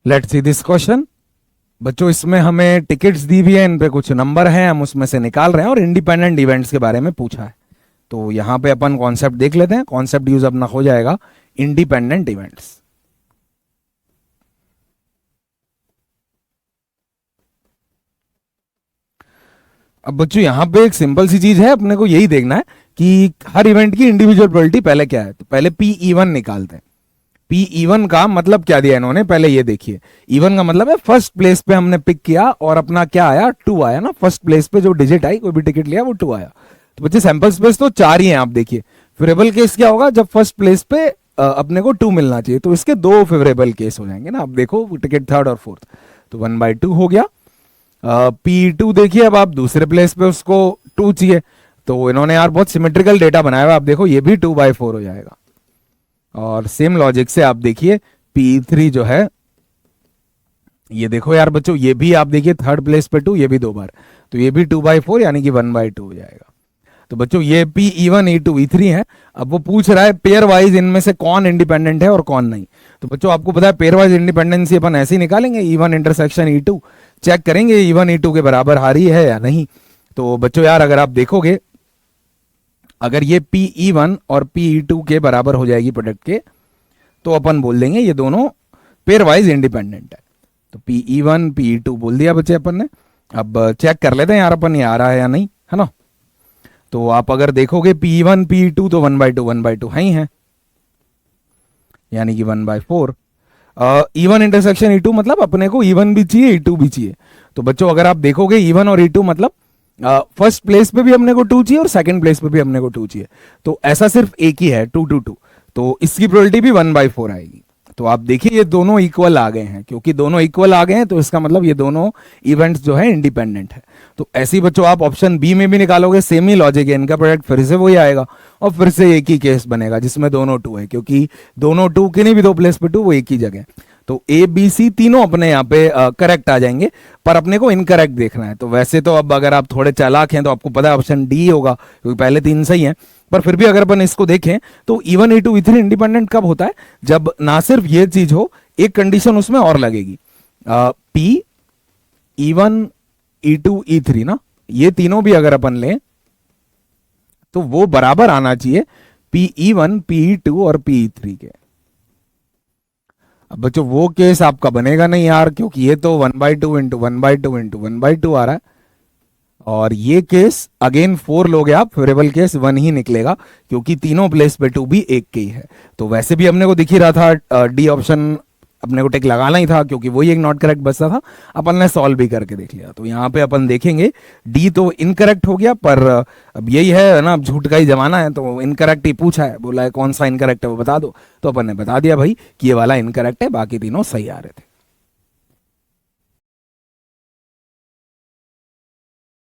Let's see this question. बच्चों इसमें हमें टिकट्स दी हुई है, इन पे कुछ नंबर हैं, हम उसमें से निकाल रहे हैं और इंडिपेंडेंट इवेंट्स के बारे में पूछा है। तो यहां पे अपन कॉन्सेप्ट देख लेते हैं। कॉन्सेप्ट यूज अपना हो जाएगा इंडिपेंडेंट इवेंट्स। अब बच्चों यहां पे एक सिंपल सी चीज है, अपने को यही देखना है कि हर इवेंट की इंडिविजुअल प्रोबेबिलिटी पहले क्या है। तो पहले पी इवन निकालते हैं। पी इवन का मतलब क्या दिया इन्होंने, पहले ये देखिए। इवन का मतलब है फर्स्ट प्लेस पे हमने पिक किया और अपना क्या आया, 2 आया ना। फर्स्ट प्लेस पे जो डिजिट आई, कोई भी टिकट लिया वो 2 आया। तो बच्चे सैंपल स्पेस तो 4 ही हैं। आप देखिए फेवरेबल केस क्या होगा, जब फर्स्ट प्लेस पे अपने को 2 मिलना चाहिए, तो इसके 2 फेवरेबल केस हो जाएंगे ना। अब देखो टिकट थर्ड और फोर्थ, तो 1/2 हो गया। P2 देखिए, अब आप दूसरे प्लेस पे उसको 2 चाहिए, तो इन्होंने यार बहुत सिमेट्रिकल डेटा बनाया हुआ। आप देखो ये भी 2/4 हो जाएगा। और सेम लॉजिक से आप देखिए P3 जो है, ये देखो यार बच्चों, ये भी आप देखिए थर्ड प्लेस पे 2, ये भी 2 बार, तो ये भी 2/4 यानी कि 1/2 हो जाएगा। तो बच्चों ये P1 E2 E3 है। अब वो पूछ रहा है पेयर वाइज इनमें से कौन इंडिपेंडेंट है और कौन नहीं। तो बच्चों आपको पता है पेयर वाइज इंडिपेंडेंसी अपन ऐसे ही निकालेंगे, E1 इंटरसेक्शन E2, चेक करेंगे E1 E2 के बराबर हारी है या नहीं। तो बच्चों यार अगर आप देखोगे, अगर ये Pe1 और Pe2 के बराबर हो जाएगी प्रोडक्ट के, तो अपन बोल देंगे ये दोनों पेयर वाइज इंडिपेंडेंट है। तो Pe1 Pe2 बोल दिया बच्चे अपन ने। अब चेक कर लेते हैं यार अपन, ये आ रहा है या नहीं, है ना। तो आप अगर देखोगे P1 P2 तो 1/2 है ही है, यानी कि 1/4। E1 इंटरसेक्शन E2 मतलब अपने को E1 भी चाहिए E2 भी चाहिए। तो बच्चों अगर आप देखोगे E1 और E2 मतलब फर्स्ट प्लेस पे भी अपने को 2 चाहिए और सेकंड प्लेस पे भी अपने को 2 चाहिए। तो ऐसा सिर्फ एक ही है 2 2 2, तो इसकी प्रोबेबिलिटी भी 1/4 आएगी। तो आप देखिए ये दोनों इक्वल आ गए हैं, क्योंकि दोनों इक्वल आ गए हैं तो इसका मतलब ये दोनों इवेंट्स जो है इंडिपेंडेंट है। तो ऐसे ही बच्चों आप ऑप्शन बी में भी निकालोगे, सेम ही लॉजिक है, इनका प्रोडक्ट फिर से वही आएगा और फिर से एक ही केस बनेगा जिसमें दोनों 2 है, क्योंकि दोनों 2 के नहीं भी 2 प्लेस पे 2, वो एक ही जगह। तो ए बी सी तीनों अपने यहाँ पे करेक्ट आ जाएंगे, पर अपने को इनकरेक्ट देखना है। तो वैसे तो अब अगर आप थोड़े चालाक हैं तो आपको पता है ऑप्शन डी होगा, क्योंकि पहले 3 सही हैं। पर फिर भी अगर अपन इसको देखें तो E1 E2 E3 इंडिपेंडेंट कब होता है, जब ना सिर्फ ये चीज हो, एक कंडीशन उसमें और लगेगी। P E1 E2 E3 ना, ये तीनों भी अगर अपन लें तो वो बराबर आना चाहिए Pe1 Pe2 और Pe3 के। अब बच्चों वो केस आपका बनेगा नहीं यार, क्योंकि ये तो 1/2 इंटू 1/2 इंटू 1/2 आ रहा है, और ये केस अगेन 4 लोगे आप, फेवरेबल केस 1 ही निकलेगा, क्योंकि तीनों प्लेस पे 2 भी एक के ही है। तो वैसे भी हमने को दिख ही रहा था डी ऑप्शन अपने को टिक लगाना ही था, क्योंकि वही एक नॉट करेक्ट बचता था। अपन ने सॉल्व भी करके देख लिया। तो यहाँ पे अपन देखेंगे डी तो इनकरेक्ट हो गया, पर अब यही है ना, अब झूठ का ही जमाना है, तो इनकरेक्ट ही पूछा है, बोला है कौन सा इनकरेक्ट है वो बता दो। तो अपन ने बता दिया भाई कि ये वाला इनकरेक्ट है, बाकी तीनों सही आ रहे थे।